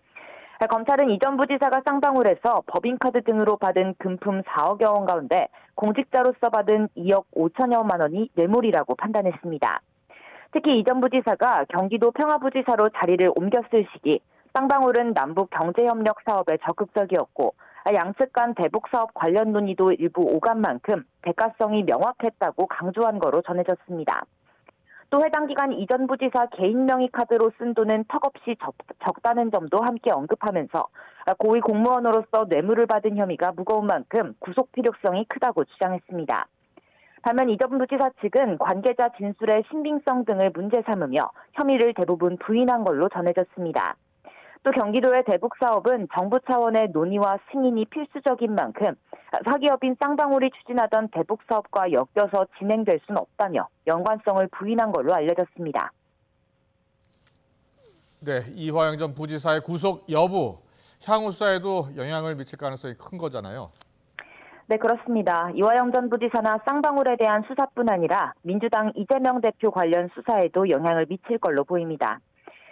검찰은 이 전 부지사가 쌍방울에서 법인카드 등으로 받은 금품 4억여 원 가운데 공직자로서 받은 2억 5천여만 원이 뇌물이라고 판단했습니다. 특히 이 전 부지사가 경기도 평화부지사로 자리를 옮겼을 시기 쌍방울은 남북 경제협력 사업에 적극적이었고 양측 간 대북 사업 관련 논의도 일부 오간 만큼 대가성이 명확했다고 강조한 거로 전해졌습니다. 또 해당 기간 이 전 부지사 개인 명의 카드로 쓴 돈은 턱없이 적다는 점도 함께 언급하면서 고위 공무원으로서 뇌물을 받은 혐의가 무거운 만큼 구속 필요성이 크다고 주장했습니다. 반면 이 전 부지사 측은 관계자 진술의 신빙성 등을 문제 삼으며 혐의를 대부분 부인한 걸로 전해졌습니다. 또 경기도의 대북 사업은 정부 차원의 논의와 승인이 필수적인 만큼 사기업인 쌍방울이 추진하던 대북 사업과 엮여서 진행될 수는 없다며 연관성을 부인한 걸로 알려졌습니다. 네, 이화영 전 부지사의 구속 여부, 향후 수사에도 영향을 미칠 가능성이 큰 거잖아요. 네, 그렇습니다. 이화영 전 부지사나 쌍방울에 대한 수사뿐 아니라 민주당 이재명 대표 관련 수사에도 영향을 미칠 걸로 보입니다.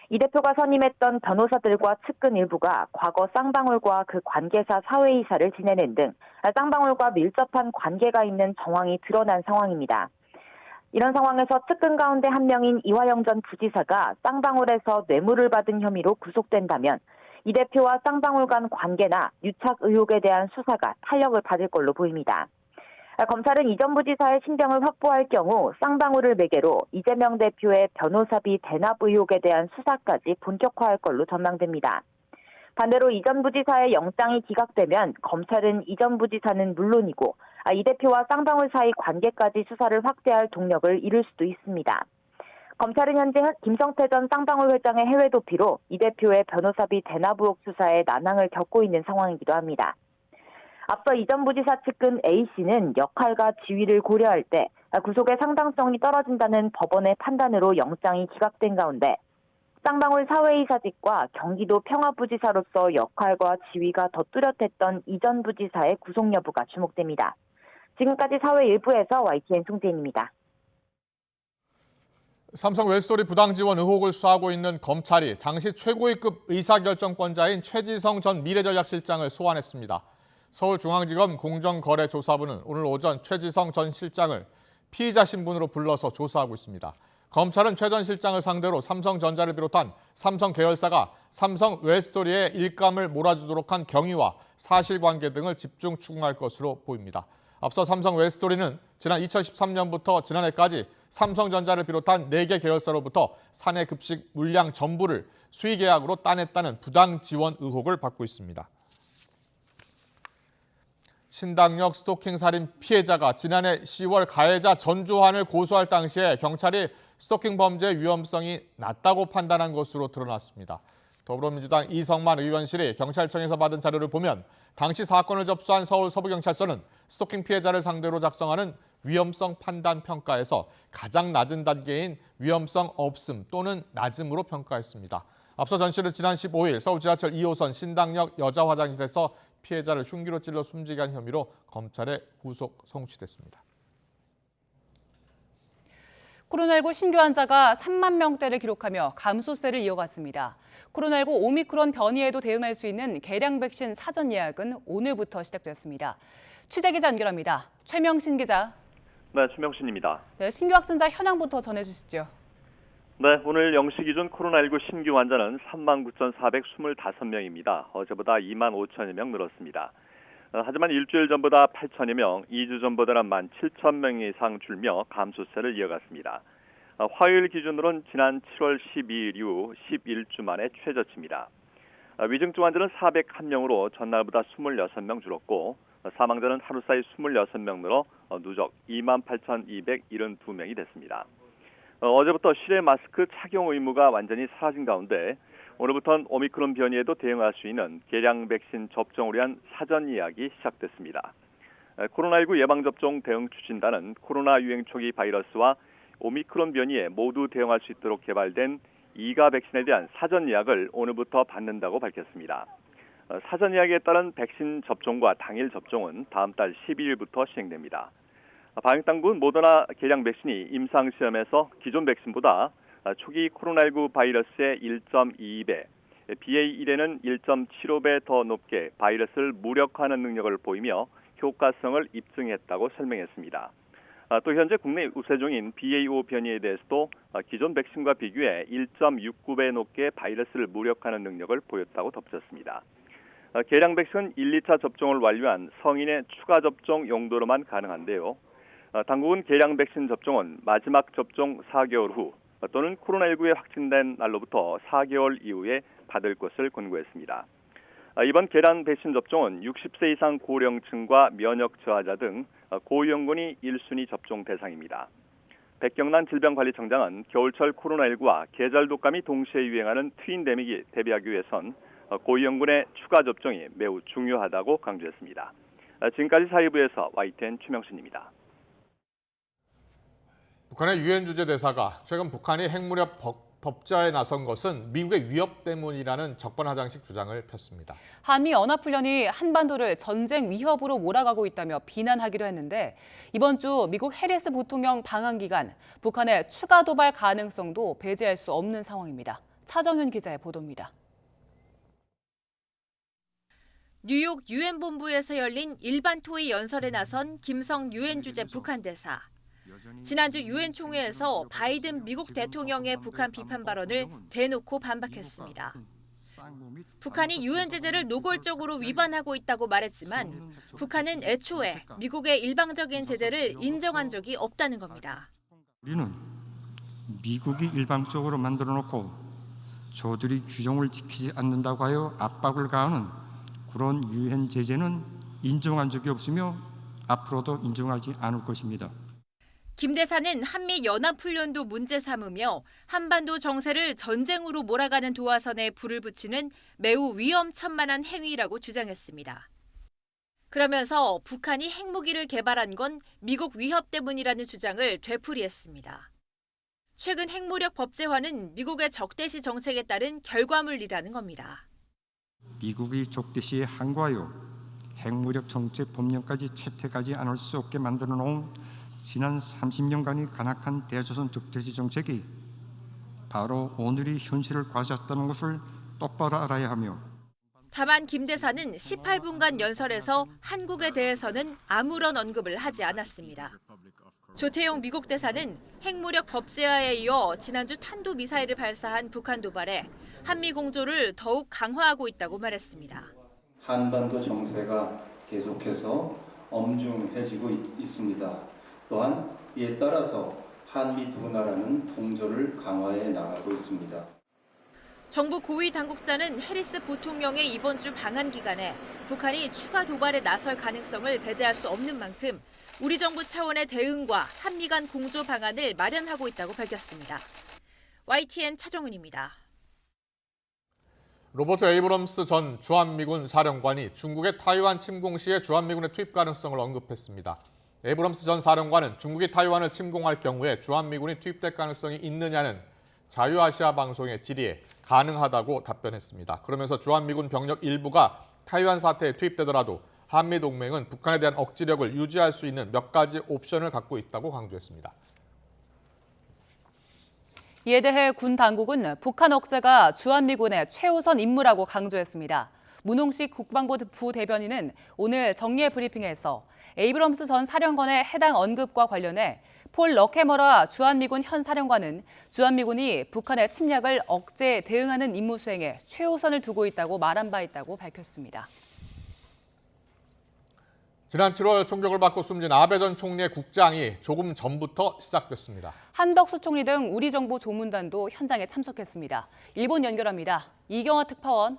이 대표가 선임했던 변호사들과 측근 일부가 과거 쌍방울과 그 관계사 사회이사를 지내는 등 쌍방울과 밀접한 관계가 있는 정황이 드러난 상황입니다. 이런 상황에서 측근 가운데 한 명인 이화영 전 부지사가 쌍방울에서 뇌물을 받은 혐의로 구속된다면 이 대표와 쌍방울 간 관계나 유착 의혹에 대한 수사가 탄력을 받을 걸로 보입니다. 검찰은 이 전 부지사의 신병을 확보할 경우 쌍방울을 매개로 이재명 대표의 변호사비 대납 의혹에 대한 수사까지 본격화할 걸로 전망됩니다. 반대로 이 전 부지사의 영장이 기각되면 검찰은 이 전 부지사는 물론이고 이 대표와 쌍방울 사이 관계까지 수사를 확대할 동력을 잃을 수도 있습니다. 검찰은 현재 김성태 전 쌍방울 회장의 해외 도피로 이 대표의 변호사비 대납 의혹 수사에 난항을 겪고 있는 상황이기도 합니다. 앞서 이 전 부지사 측근 A씨는 역할과 지위를 고려할 때 구속의 상당성이 떨어진다는 법원의 판단으로 영장이 기각된 가운데 쌍방울 사회이사직과 경기도 평화부지사로서 역할과 지위가 더 뚜렷했던 이 전 부지사의 구속 여부가 주목됩니다. 지금까지 사회일부에서 YTN 송재인입니다. 삼성 웰스토리 부당 지원 의혹을 수사하고 있는 검찰이 당시 최고위급 의사결정권자인 최지성 전 미래전략실장을 소환했습니다. 서울중앙지검 공정거래조사부는 오늘 오전 최지성 전 실장을 피의자 신분으로 불러서 조사하고 있습니다. 검찰은 최 전 실장을 상대로 삼성전자를 비롯한 삼성 계열사가 삼성 웰스토리에 일감을 몰아주도록 한 경위와 사실관계 등을 집중 추궁할 것으로 보입니다. 앞서 삼성 웰스토리는 지난 2013년부터 지난해까지 삼성전자를 비롯한 4개 계열사로부터 사내 급식 물량 전부를 수의계약으로 따냈다는 부당 지원 의혹을 받고 있습니다. 신당역 스토킹 살인 피해자가 지난해 10월 가해자 전주환을 고소할 당시에 경찰이 스토킹 범죄의 위험성이 낮다고 판단한 것으로 드러났습니다. 더불어민주당 이성만 의원실이 경찰청에서 받은 자료를 보면 당시 사건을 접수한 서울 서부경찰서는 스토킹 피해자를 상대로 작성하는 위험성 판단 평가에서 가장 낮은 단계인 위험성 없음 또는 낮음으로 평가했습니다. 앞서 전 씨는 지난 15일 서울 지하철 2호선 신당역 여자 화장실에서 피해자를 흉기로 찔러 숨지게 한 혐의로 검찰에 구속 송치됐습니다. 코로나19 신규 환자가 3만 명대를 기록하며 감소세를 이어갔습니다. 코로나19 오미크론 변이에도 대응할 수 있는 개량 백신 사전 예약은 오늘부터 시작됐습니다. 취재기자 연결합니다. 최명신 기자. 네, 최명신입니다. 네, 신규 확진자 현황부터 전해주시죠. 네, 오늘 0시 기준 코로나19 신규 환자는 39,425명입니다. 어제보다 25,000여 명 늘었습니다. 하지만 일주일 전보다 8,000여 명, 2주 전보다는 17,000명 이상 줄며 감소세를 이어갔습니다. 화요일 기준으로는 지난 7월 12일 이후 11주 만에 최저치입니다. 위중증 환자는 401명으로 전날보다 26명 줄었고 사망자는 하루 사이 26명 늘어 누적 28,272명이 됐습니다. 어제부터 실외 마스크 착용 의무가 완전히 사라진 가운데 오늘부터는 오미크론 변이에도 대응할 수 있는 개량 백신 접종을 위한 사전 예약이 시작됐습니다. 코로나19 예방접종 대응 추진단은 코로나 유행 초기 바이러스와 오미크론 변이에 모두 대응할 수 있도록 개발된 2가 백신에 대한 사전 예약을 오늘부터 받는다고 밝혔습니다. 사전 예약에 따른 백신 접종과 당일 접종은 다음 달 12일부터 시행됩니다. 방역당국은 모더나 개량 백신이 임상시험에서 기존 백신보다 초기 코로나19 바이러스의 1.22배, BA1에는 1.75배 더 높게 바이러스를 무력화하는 능력을 보이며 효과성을 입증했다고 설명했습니다. 또 현재 국내 우세종인 BA5 변이에 대해서도 기존 백신과 비교해 1.69배 높게 바이러스를 무력화하는 능력을 보였다고 덧붙였습니다. 개량 백신은 1, 2차 접종을 완료한 성인의 추가 접종 용도로만 가능한데요. 당국은 개량 백신 접종은 마지막 접종 4개월 후 또는 코로나19에 확진된 날로부터 4개월 이후에 받을 것을 권고했습니다. 이번 개량 백신 접종은 60세 이상 고령층과 면역 저하자 등 고위험군이 1순위 접종 대상입니다. 백경란 질병관리청장은 겨울철 코로나19와 계절 독감이 동시에 유행하는 트윈데믹에 대비하기 위해선 고위험군의 추가 접종이 매우 중요하다고 강조했습니다. 지금까지 사회부에서 YTN 최명신입니다. 북한의 유엔 주재 대사가 최근 북한이 핵무력 법제화에 나선 것은 미국의 위협 때문이라는 적반하장식 주장을 폈습니다. 한미 연합훈련이 한반도를 전쟁 위협으로 몰아가고 있다며 비난하기도 했는데 이번 주 미국 해리스 부통령 방한 기간 북한의 추가 도발 가능성도 배제할 수 없는 상황입니다. 차정윤 기자의 보도입니다. 뉴욕 유엔 본부에서 열린 일반 토의 연설에 나선 김성 유엔 주재 북한 대사. 지난주 유엔 총회에서 바이든 미국 대통령의 북한 비판 발언을 대놓고 반박했습니다. 북한이 유엔 제재를 노골적으로 위반하고 있다고 말했지만 북한은 애초에 미국의 일방적인 제재를 인정한 적이 없다는 겁니다. 우리는 미국이 일방적으로 만들어 놓고 저들이 규정을 지키지 않는다고 하여 압박을 가하는 그런 유엔 제재는 인정한 적이 없으며 앞으로도 인정하지 않을 것입니다. 김 대사는 한미 연합훈련도 문제 삼으며 한반도 정세를 전쟁으로 몰아가는 도화선에 불을 붙이는 매우 위험천만한 행위라고 주장했습니다. 그러면서 북한이 핵무기를 개발한 건 미국 위협 때문이라는 주장을 되풀이했습니다. 최근 핵무력 법제화는 미국의 적대시 정책에 따른 결과물이라는 겁니다. 미국이 적대시에 항거하여 핵무력 정책 법령까지 채택하지 않을 수 없게 만들어 놓은 지난 30년간의 간악한 대조선 적대시 정책이 바로 오늘의 현실을 가졌다는 것을 똑바로 알아야 하며 다만 김 대사는 18분간 연설에서 한국에 대해서는 아무런 언급을 하지 않았습니다. 조태용 미국 대사는 핵무력 법제화에 이어 지난주 탄도미사일을 발사한 북한 도발에 한미 공조를 더욱 강화하고 있다고 말했습니다. 한반도 정세가 계속해서 엄중해지고 있습니다. 또한 이에 따라서 한미 두 나라는 동조를 강화해 나가고 있습니다. 정부 고위 당국자는 해리스 부통령의 이번 주 방한 기간에 북한이 추가 도발에 나설 가능성을 배제할 수 없는 만큼 우리 정부 차원의 대응과 한미 간 공조 방안을 마련하고 있다고 밝혔습니다. YTN 차정은입니다. 로버트 에이브럼스 전 주한미군 사령관이 중국의 타이완 침공 시에 주한미군의 투입 가능성을 언급했습니다. 에이브럼스 전 사령관은 중국이 타이완을 침공할 경우에 주한미군이 투입될 가능성이 있느냐는 자유아시아 방송의 질의에 가능하다고 답변했습니다. 그러면서 주한미군 병력 일부가 타이완 사태에 투입되더라도 한미동맹은 북한에 대한 억지력을 유지할 수 있는 몇 가지 옵션을 갖고 있다고 강조했습니다. 이에 대해 군 당국은 북한 억제가 주한미군의 최우선 임무라고 강조했습니다. 문홍식 국방부 부대변인은 오늘 정례 브리핑에서 에이브럼스 전 사령관의 해당 언급과 관련해 폴 러케머라 주한미군 현 사령관은 주한미군이 북한의 침략을 억제 대응하는 임무 수행에 최우선을 두고 있다고 말한 바 있다고 밝혔습니다. 지난 7월 총격을 받고 숨진 아베 전 총리의 국장이 조금 전부터 시작됐습니다. 한덕수 총리 등 우리 정부 조문단도 현장에 참석했습니다. 일본 연결합니다. 이경화 특파원.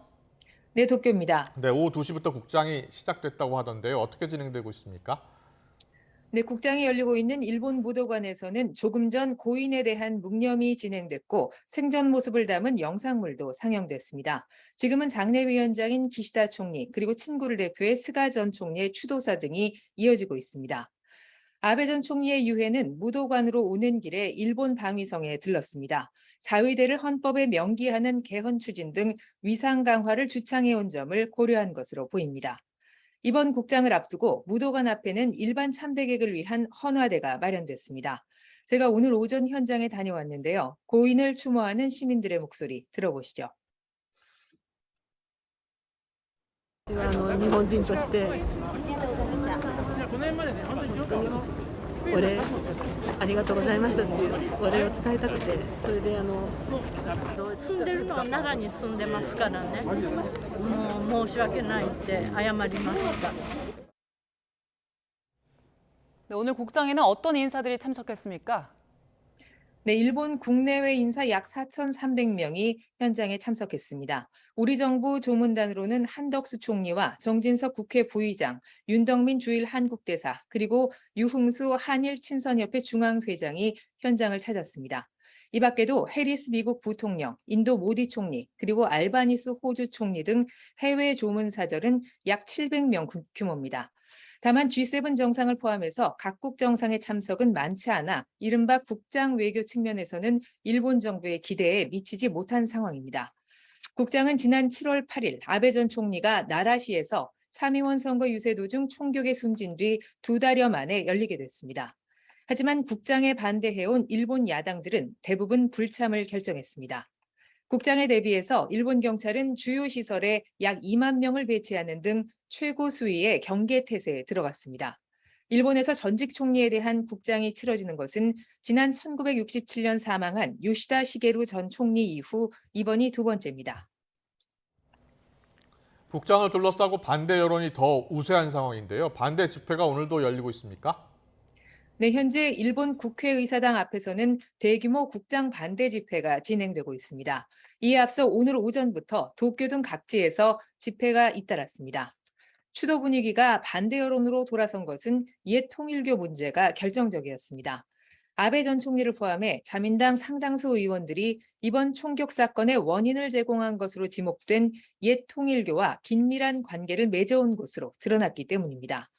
네, 도쿄입니다. 네, 오후 2시부터 국장이 시작됐다고 하던데요. 어떻게 진행되고 있습니까? 네, 국장이 열리고 있는 일본 무도관에서는 조금 전 고인에 대한 묵념이 진행됐고 생전 모습을 담은 영상물도 상영됐습니다. 지금은 장례위원장인 기시다 총리 그리고 친구를 대표해 스가 전 총리의 추도사 등이 이어지고 있습니다. 아베 전 총리의 유해는 무도관으로 오는 길에 일본 방위성에 들렀습니다. 자위대를 헌법에 명기하는 개헌 추진 등 위상 강화를 주창해온 점을 고려한 것으로 보입니다. 이번 국장을 앞두고 무도관 앞에는 일반 참배객을 위한 헌화대가 마련됐습니다. 제가 오늘 오전 현장에 다녀왔는데요. 고인을 추모하는 시민들의 목소리 들어보시죠. 日本人としてお礼ありがとうございましたっていうお礼を伝えたくて、それで住んでるのは奈良に住んでますからね、もう申し訳ないって謝りました。 네, 오늘 국장에는 어떤 인사들이 참석했습니까? 네, 일본 국내외 인사 약 4,300명이 현장에 참석했습니다. 우리 정부 조문단으로는 한덕수 총리와 정진석 국회 부의장, 윤덕민 주일 한국대사, 그리고 유흥수 한일 친선협회 중앙회장이 현장을 찾았습니다. 이 밖에도 해리스 미국 부통령, 인도 모디 총리, 그리고 알바니스 호주 총리 등 해외 조문사절은 약 700명 규모입니다. 다만 G7 정상을 포함해서 각국 정상의 참석은 많지 않아 이른바 국장 외교 측면에서는 일본 정부의 기대에 미치지 못한 상황입니다. 국장은 지난 7월 8일 아베 전 총리가 나라시에서 참의원 선거 유세 도중 총격에 숨진 뒤 2달여 만에 열리게 됐습니다. 하지만 국장에 반대해온 일본 야당들은 대부분 불참을 결정했습니다. 국장에 대비해서 일본 경찰은 주요 시설에 약 2만 명을 배치하는 등 최고 수위의 경계 태세에 들어갔습니다. 일본에서 전직 총리에 대한 국장이 치러지는 것은 지난 1967년 사망한 요시다 시게루 전 총리 이후 이번이 두 번째입니다. 국장을 둘러싸고 반대 여론이 더 우세한 상황인데요. 반대 집회가 오늘도 열리고 있습니까? 네, 현재 일본 국회의사당 앞에서는 대규모 국장 반대 집회가 진행되고 있습니다. 이에 앞서 오늘 오전부터 도쿄 등 각지에서 집회가 잇따랐습니다. 추도 분위기가 반대 여론으로 돌아선 것은 옛 통일교 문제가 결정적이었습니다. 아베 전 총리를 포함해 자민당 상당수 의원들이 이번 총격 사건의 원인을 제공한 것으로 지목된 옛 통일교와 긴밀한 관계를 맺어온 것으로 드러났기 때문입니다.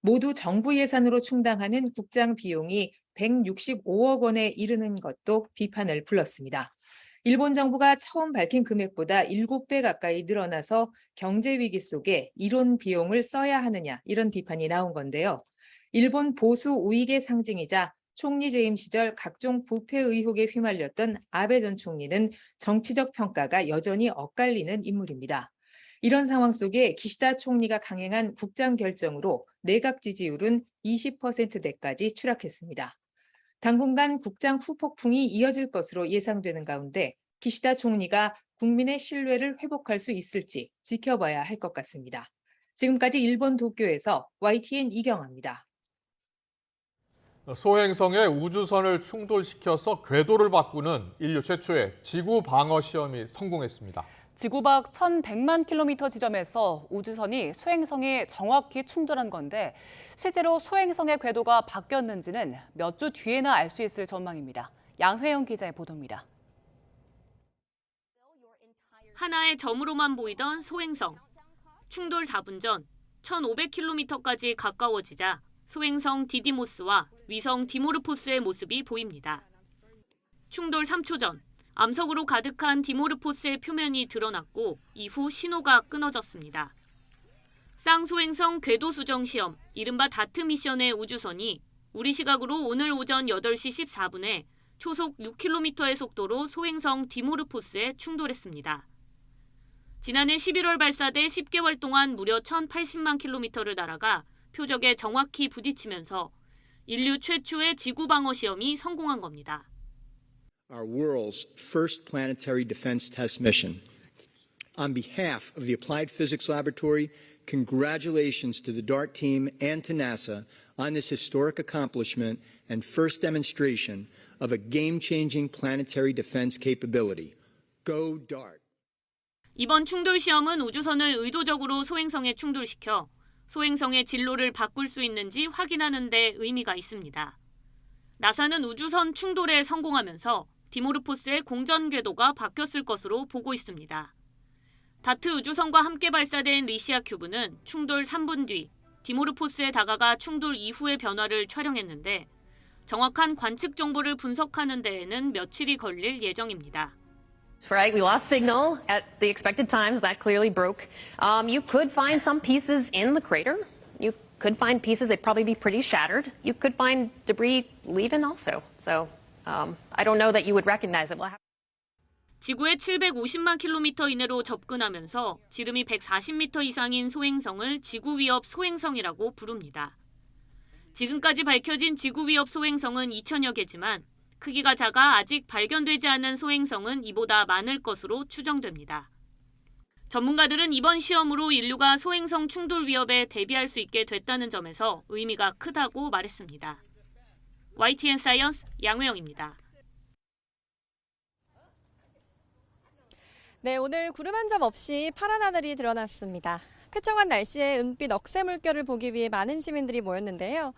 모두 정부 예산으로 충당하는 국장 비용이 165억 원에 이르는 것도 비판을 불렀습니다. 일본 정부가 처음 밝힌 금액보다 7배 가까이 늘어나서 경제 위기 속에 이런 비용을 써야 하느냐 이런 비판이 나온 건데요. 일본 보수 우익의 상징이자 총리 재임 시절 각종 부패 의혹에 휘말렸던 아베 전 총리는 정치적 평가가 여전히 엇갈리는 인물입니다. 이런 상황 속에 기시다 총리가 강행한 국장 결정으로 내각 지지율은 20%대까지 추락했습니다. 당분간 국장 후폭풍이 이어질 것으로 예상되는 가운데 기시다 총리가 국민의 신뢰를 회복할 수 있을지 지켜봐야 할 것 같습니다. 지금까지 일본 도쿄에서 YTN 이경아입니다. 소행성의 우주선을 충돌시켜서 궤도를 바꾸는 인류 최초의 지구 방어 시험이 성공했습니다. 지구 밖 1,100만 킬로미터 지점에서 우주선이 소행성에 정확히 충돌한 건데 실제로 소행성의 궤도가 바뀌었는지는 몇 주 뒤에나 알 수 있을 전망입니다. 양회영 기자의 보도입니다. 하나의 점으로만 보이던 소행성. 충돌 4분 전 1,500km까지 가까워지자 소행성 디디모스와 위성 디모르포스의 모습이 보입니다. 충돌 3초 전 암석으로 가득한 디모르포스의 표면이 드러났고 이후 신호가 끊어졌습니다. 쌍소행성 궤도 수정 시험, 이른바 다트 미션의 우주선이 우리 시각으로 오늘 오전 8시 14분에 초속 6km의 속도로 소행성 디모르포스에 충돌했습니다. 지난해 11월 발사돼 10개월 동안 무려 1,080만 킬로미터를 날아가 표적에 정확히 부딪히면서 인류 최초의 지구 방어 시험이 성공한 겁니다. Our world's first planetary defense test mission. On behalf of the Applied Physics Laboratory, congratulations to the DART team and to NASA on this historic accomplishment and first demonstration of a game-changing planetary defense capability. Go DART! 이번 충돌 시험은 우주선을 의도적으로 소행성에 충돌시켜 소행성의 진로를 바꿀 수 있는지 확인하는 데 의미가 있습니다. 나사는 우주선 충돌에 성공하면서 디모르포스의 공전 궤도가 바뀌었을 것으로 보고 있습니다. 다트 우주선과 함께 발사된 리시아 큐브는 충돌 3분 뒤 디모르포스에 다가가 충돌 이후의 변화를 촬영했는데 정확한 관측 정보를 분석하는 데에는 며칠이 걸릴 예정입니다. Right, we lost signal at the expected times. That clearly broke. You could find some pieces in the crater. You could find pieces, they'd probably be pretty shattered. You could find debris leaving also. So I don't know that you would recognize it. 지구의 750만 킬로미터 이내로 접근하면서 지름이 140m 이상인 소행성을 지구 위협 소행성이라고 부릅니다. 지금까지 밝혀진 지구 위협 소행성은 2,000여 개지만 크기가 작아 아직 발견되지 않은 소행성은 이보다 많을 것으로 추정됩니다. 전문가들은 이번 시험으로 인류가 소행성 충돌 위협에 대비할 수 있게 됐다는 점에서 의미가 크다고 말했습니다. YTN 사이언스 양회영입니다. 네, 오늘 구름 한 점 없이 파란 하늘이 드러났습니다. 쾌청한 날씨에 은빛 억새 물결을 보기 위해 많은 시민들이 모였는데요.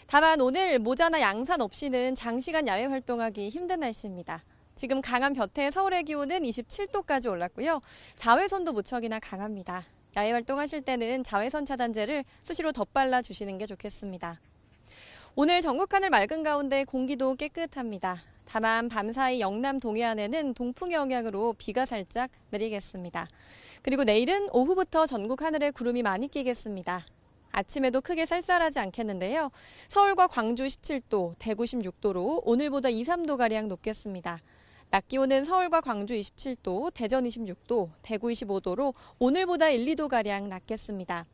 다만 오늘 모자나 양산 없이는 장시간 야외 활동하기 힘든 날씨입니다. 지금 강한 볕에 서울의 기온은 27도까지 올랐고요. 자외선도 무척이나 강합니다. 야외 활동하실 때는 자외선 차단제를 수시로 덧발라 주시는 게 좋겠습니다. 오늘 전국 하늘 맑은 가운데 공기도 깨끗합니다. 다만 밤사이 영남 동해안에는 동풍의 영향으로 비가 살짝 내리겠습니다. 그리고 내일은 오후부터 전국 하늘에 구름이 많이 끼겠습니다. 아침에도 크게 쌀쌀하지 않겠는데요. 서울과 광주 17도, 대구 16도로 오늘보다 2, 3도가량 높겠습니다. 낮 기온은 서울과 광주 27도, 대전 26도, 대구 25도로 오늘보다 1, 2도가량 낮겠습니다.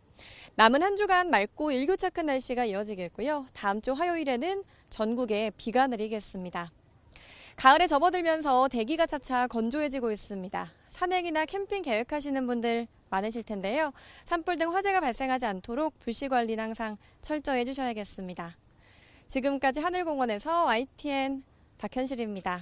남은 한 주간 맑고 일교차큰 날씨가 이어지겠고요. 다음 주 화요일에는 전국에 비가 내리겠습니다. 가을에 접어들면서 대기가 차차 건조해지고 있습니다. 산행이나 캠핑 계획하시는 분들 많으실 텐데요. 산불 등 화재가 발생하지 않도록 불씨 관리는 항상 철저히 해주셔야겠습니다. 지금까지 하늘공원에서 YTN 박현실입니다.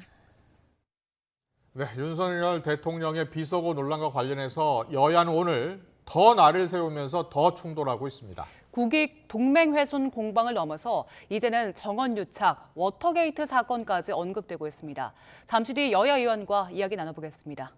네, 윤석열 대통령의 비서고 논란과 관련해서 여야는 오늘 더 날을 세우면서 더 충돌하고 있습니다. 국익 동맹 훼손 공방을 넘어서 이제는 정원 유착, 워터게이트 사건까지 언급되고 있습니다. 잠시 뒤 여야 의원과 이야기 나눠보겠습니다.